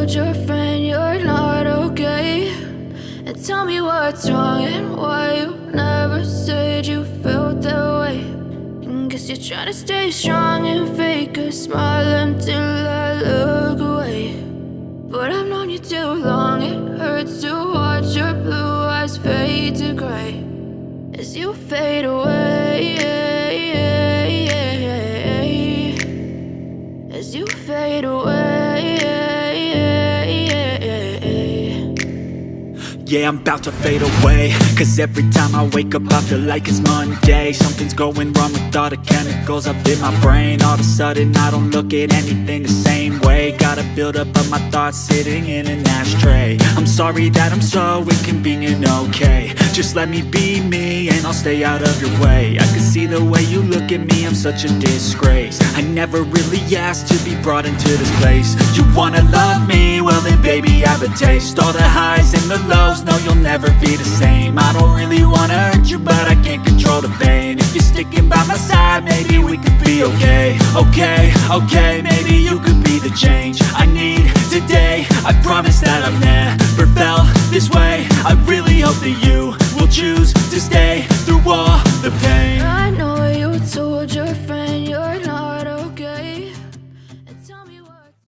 told your friend you're not okay? And tell me what's wrong and why you never said you felt that way. And guess you're trying to stay strong and fake a smile until I look away. But I've known you too long, it hurts to watch your blue eyes fade to gray as you fade away, as you fade away. Yeah, I'm about to fade away, cause every time I wake up I feel like it's Monday. Something's going wrong with all the chemicals up in my brain. All of a sudden I don't look at anything the same way. Got a buildup of my thoughts sitting in an ashtray. I'm sorry that I'm so inconvenient, okay? Just let me be me and I'll stay out of your way. I can see the way you look at me, I'm such a disgrace. I never really asked to be brought into this place. You wanna love me? Well then baby have a taste. All the highs and the lows, no you'll never be the same. I don't really wanna hurt you but I can't control the pain. If you're sticking by my side maybe we could be okay. Okay, maybe you could be the change I need today. I promise that I've never felt this way. I really hope that you will choose to stay through all